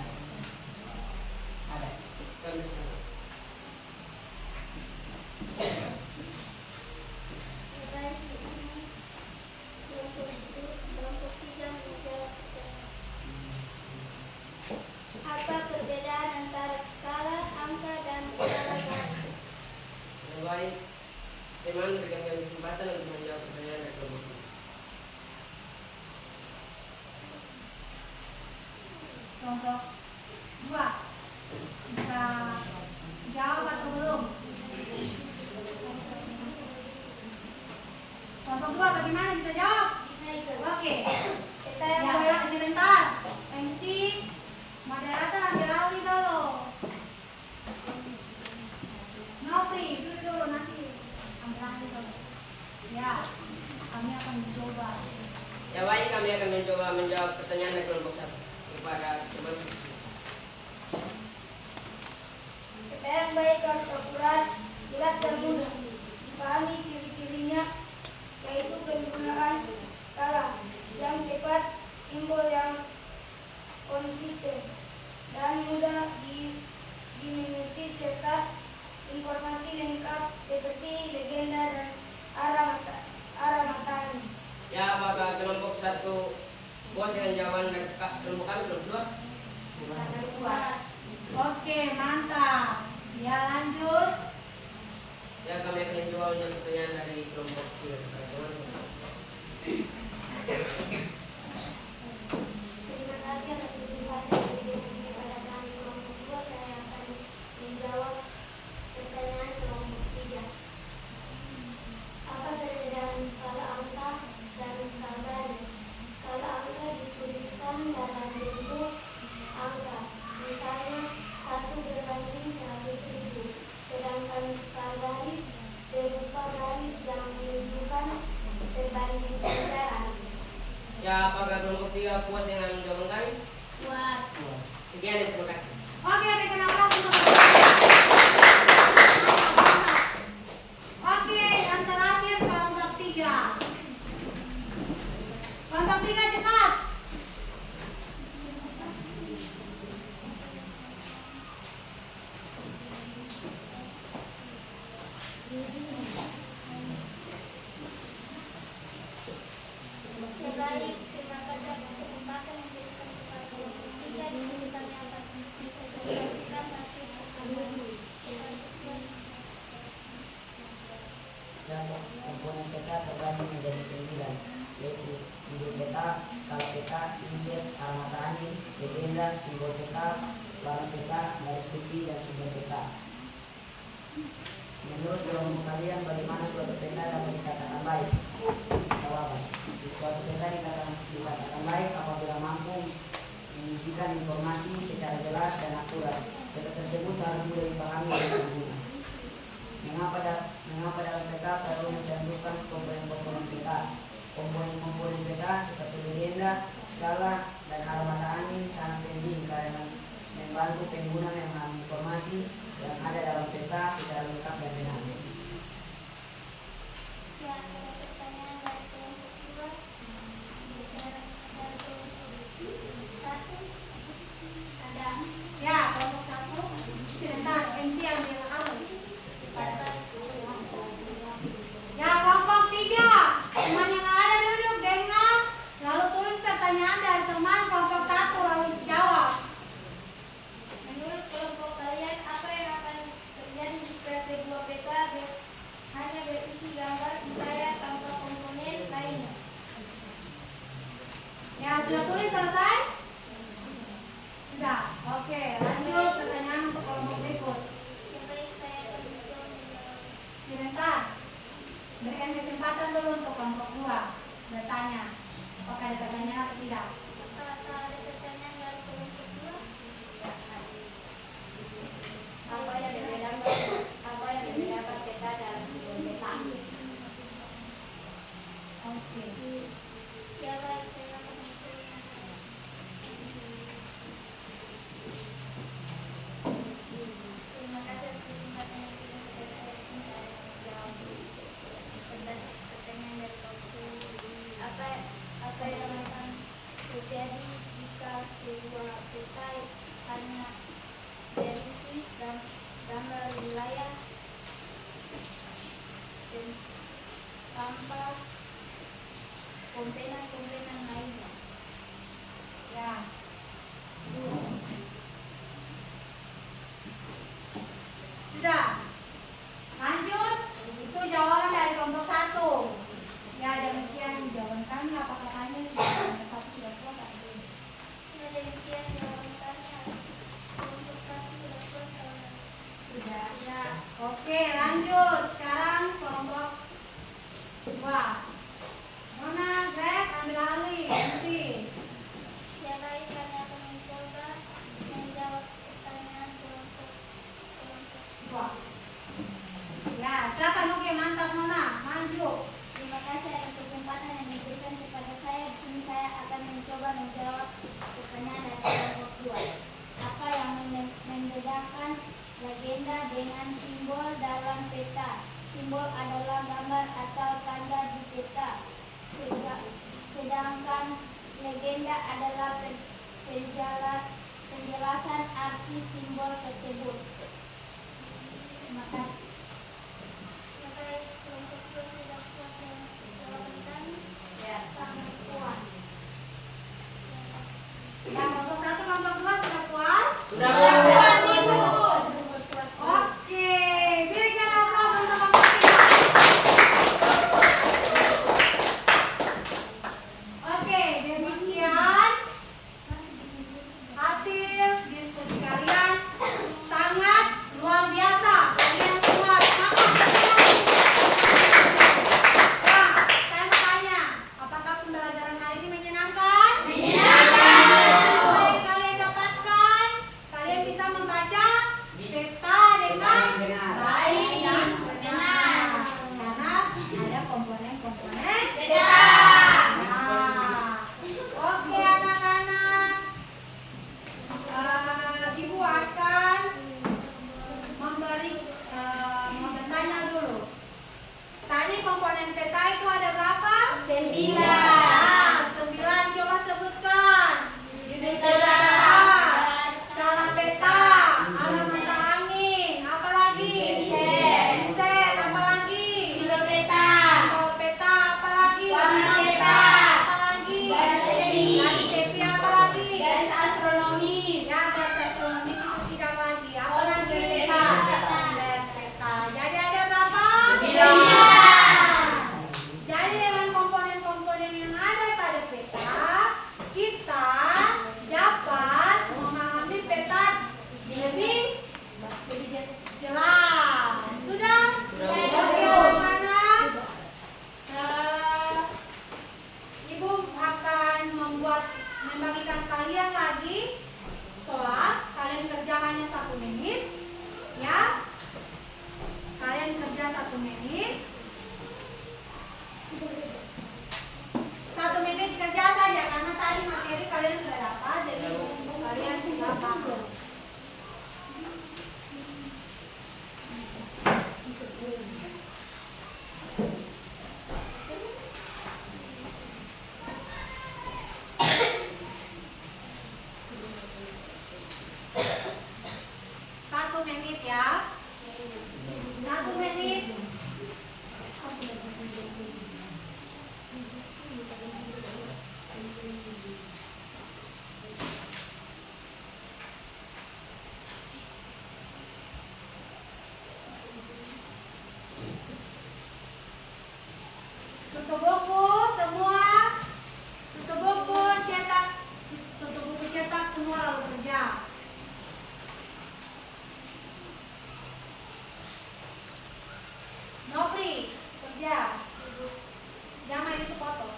Speaker 4: Ada.
Speaker 1: Kami silakan.
Speaker 3: Baik, di sini kelompok 3 menjawab. Apa perbedaan antara skala, angka, dan skala garis?
Speaker 1: Ya, baik, teman berikan kami kesempatan untuk menjawab pertanyaan dari kelompok 3.
Speaker 2: Kelompok 2 bisa jawab atau belum? Kelompok 2 bagaimana, bisa jawab? Oke. Ya, sebentar. MC moderator ambil alih dulu. Nofri, dulu nanti ambil alih dulu. Ya, kami akan mencoba.
Speaker 1: Ya, baik, kami akan mencoba menjawab pertanyaan dari kelompok 1 kepada teman.
Speaker 6: Peta yang baik harus akurat, jelas dan mudah dipahami. Ciri-cirinya yaitu penggunaan skala yang tepat, simbol yang konsisten dan mudah dimengerti, serta informasi lengkap seperti legenda dan arah mata angin.
Speaker 1: Ya, apakah kelompok 1 puas dengan jawaban dari kelompok kami, kelompok 2?
Speaker 2: Sangat puas. Oke, mantap. Ya, lanjut.
Speaker 1: Ya, kami akan mencoba menjawab pertanyaan dari kelompok 3 kepada teman.
Speaker 3: Terima kasih atas dukungan yang diberikan kepada kami kelompok 2. Saya akan menjawab pertanyaan kelompok 3. Apa perbedaan skala angka dan skala garis? Skala angka dituliskan dalam bentuk angka, misalnya 1/100.000, sedangkan skala garis berupa garis yang menunjukkan perbandingan jarak.
Speaker 1: Ya, apakah kelompok 3 puas dengan jawaban kami?
Speaker 3: Puas.
Speaker 1: Sekian, terima kasih.
Speaker 2: Oke, berikan aplaus untuk Oke, yang terakhir kelompok 3. Kelompok 3 cepat.
Speaker 3: Baik, terima kasih atas kesempatan yang diberikan kepada kelompok 3. Di sini kami akan mempresentasikan hasil pertemuan.
Speaker 4: Dan komponen peta terbagi menjadi 9, yaitu judul peta, skala peta, insert, arah mata angin, legenda, simbol peta, warna peta, garis tepi, dan sumber peta. Menurut kelompok kalian, bagaimana suatu peta dapat dikatakan baik? Jawab. jawaban. Suatu peta dikatakan baik apabila mampu menunjukkan informasi secara jelas dan akurat. Peta tersebut harus mudah dipahami oleh pengguna. Mengapa dalam peta perlu mencantumkan komponen-komponen peta? Komponen-komponen peta seperti legenda, skala, dan arah mata angin sangat penting karena membantu pengguna memahami informasi yang ada dalam peta secara lengkap dan benar.
Speaker 3: Ya, ada pertanyaan dari kelompok 2. Bicara pada kelompok 1. Ada.
Speaker 2: Ya, kelompok 1. Sebentar, MC ambil awal. Ya, kelompok 3. Teman yang ada duduk dengar, lalu tulis pertanyaan dari teman kelompok 1 lalu jawab.
Speaker 6: Menurut kelompok kalian, apa yang akan terjadi jika sebuah peta hanya berisi gambar wilayah tanpa komponen lainnya?
Speaker 2: Ya, sudah tulis selesai? Sudah. Oke, lanjut pertanyaan untuk kelompok berikut.
Speaker 3: Ya, baik, saya akan mencoba menjawab.
Speaker 2: Sebentar. Berikan kesempatan dulu untuk kelompok 2 bertanya. Apakah ada pertanyaan atau tidak?
Speaker 3: Apakah ada pertanyaan dari kelompok 2?
Speaker 7: Apa yang membedakan peta dalam sebuah peta?
Speaker 2: Oke.
Speaker 3: Ya, baik, saya akan mencoba. Terima kasih atas kesempatan yang sudah saya jawab pertanyaan dari kelompok. Apa yang akan terjadi jika sebuah peta hanya berisi gambar wilayah dan tanpa komponen lainnya?
Speaker 2: Ya. Sudah. Lanjut. Itu jawaban dari kelompok 1. Ya, demikian jawaban kami. Apakah kalian kelompok 1 sudah puas atau belum?
Speaker 3: Ya, demikian jawabannya. Kelompok 1 sudah puas kalau
Speaker 2: Sudah. Ya. Oke, lanjut. Sekarang kelompok 2. Mona, Grace, ambil alih. MC.
Speaker 3: ya, baik, kami akan mencoba menjawab pertanyaan kelompok
Speaker 2: 2. Ya, silakan. Oke, mantap Mona. Maju.
Speaker 3: Terima kasih atas kesempatan yang diberikan kepada saya. Di sini saya akan mencoba menjawab pertanyaan dari kelompok 2. Apa yang membedakan legenda dengan simbol dalam peta? Simbol adalah gambar atau tanda di peta, sedangkan legenda adalah penjelasan arti simbol tersebut. Terima kasih. Ya, baik, kelompok 2 sudah puas dengan jawaban kami.
Speaker 2: Ya.
Speaker 3: Sangat puas.
Speaker 2: Ya, kelompok 1, kelompok 2 sudah puas?
Speaker 1: Sudah puas.
Speaker 2: Oke, berikan aplaus untuk kelompok 3. Oke, demikian hasil diskusi kalian sangat luar biasa. Kalian semua semangat. Ya, saya mau tanya, apakah pembelajaran hari ini menyenangkan? Apa yang kalian dapatkan? Kalian bisa membaca peta dengan baik dan benar. Karena ada komponen-komponen peta. Nah, oke anak-anak. Ibu akan mau bertanya dulu. Tadi komponen peta itu ada berapa?
Speaker 3: 9.
Speaker 2: Nah, 9. Coba sebutkan. Skala peta, arah mata angin, apa lagi? Inset, apa lagi?
Speaker 3: Simbol peta.
Speaker 2: Simbol peta, apa lagi?
Speaker 3: Warna peta.
Speaker 2: Apa lagi?
Speaker 3: Garis tepi.
Speaker 2: Garis tepi, apa lagi?
Speaker 3: Garis astronomis.
Speaker 2: Ya, garis astronomis itu tidak lagi. Apa
Speaker 3: Oh,
Speaker 2: lagi?
Speaker 3: simbol peta.
Speaker 2: Simbol peta. Jadi ada berapa?
Speaker 3: 9.
Speaker 2: Jadi dengan komponen-komponen yang ada pada peta, kita dapat memahami peta lebih jelas. Sudah? Oke anak-anak. lapangan. Satu menit ya. 1 menit. Tutup buku semua. Tutup buku cetak. Tutup buku cetak semua lalu kerja. Nofri, kerja. Jangan itu foto.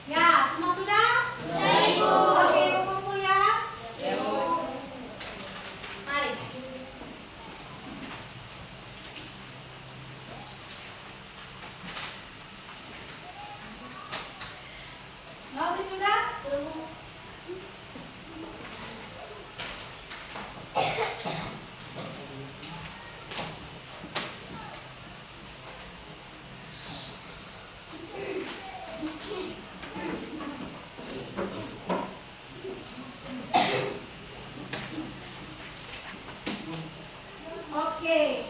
Speaker 2: Ya, semua sudah? Sudah, Ibu. Oke, Ibu kumpul ya.
Speaker 1: Ya, Bu.
Speaker 2: Mari. Nofri sudah? Oke.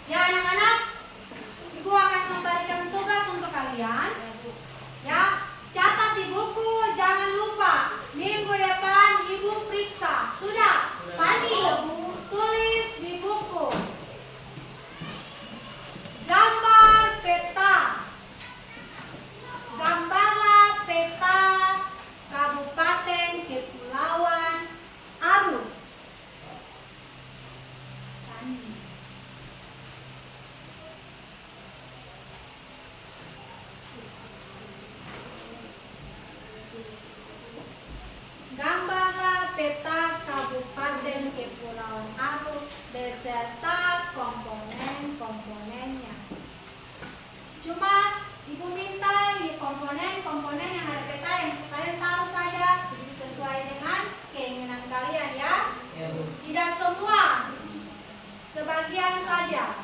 Speaker 2: Ya anak-anak, Ibu akan memberikan tugas untuk kalian. Ya, catat di buku, jangan lupa minggu depan Ibu periksa. Sudah? Tadi tulis di buku. Gambar peta. Gambarlah peta Kabupaten Kepulauan Aru. Gambarlah peta Kabupaten Kepulauan Aru beserta komponen-komponennya. Cuma Ibu minta di komponen-komponen yang ada peta yang kalian tahu saja sesuai dengan keinginan kalian ya.
Speaker 5: Ya, Bu.
Speaker 2: Tidak semua, sebagian saja.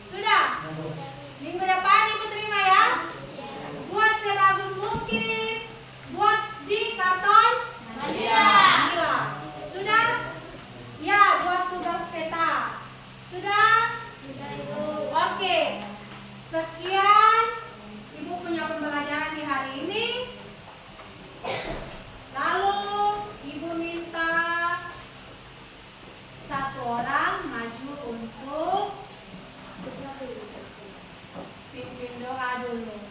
Speaker 2: Sudah?
Speaker 5: Ya, Bu.
Speaker 2: Minggu depan Ibu terima ya. Buat sebagus mungkin. Buat di karton Manila. Sudah? Ya, buat tugas peta. Sudah? Oke. Sekian Ibu punya pembelajaran di hari ini. Lalu Ibu minta satu orang maju untuk pimpin doa dulu.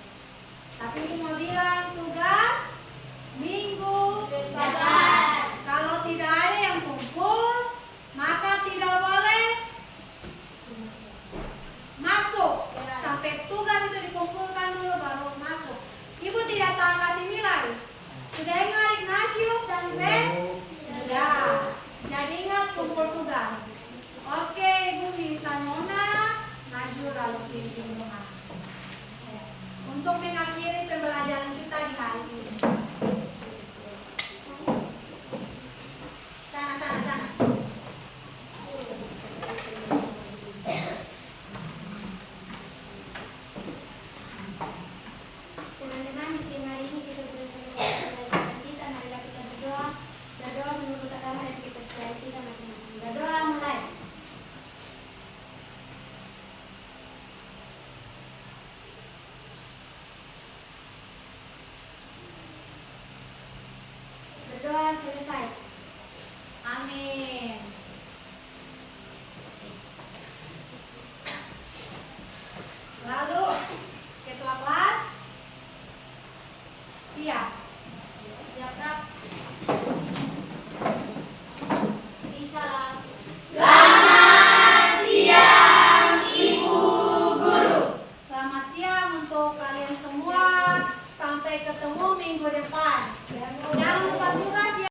Speaker 2: Tapi Ibu mau bilang tugas minggu depan. Kalau tidak ada yang kumpul, maka tidak boleh masuk. Sampai tugas itu dikumpulkan dulu baru masuk. Ibu tidak tahu kasih nilai. Sudah ingat Ignatius dan Grace? Sudah. Jadi ingat kumpul tugas. Oke, Ibu minta Nona maju lalu pimpin doa. Untuk mengakhiri pembelajaran kita di hari ini. Sana.
Speaker 3: Teman-teman, di sini hari ini kita sudah selesai pembelajaran kita. Marilah kita berdoa. Berdoa menurut agama dan kepercayaan kita masing-masing. Berdoa mulai. Berdoa selesai.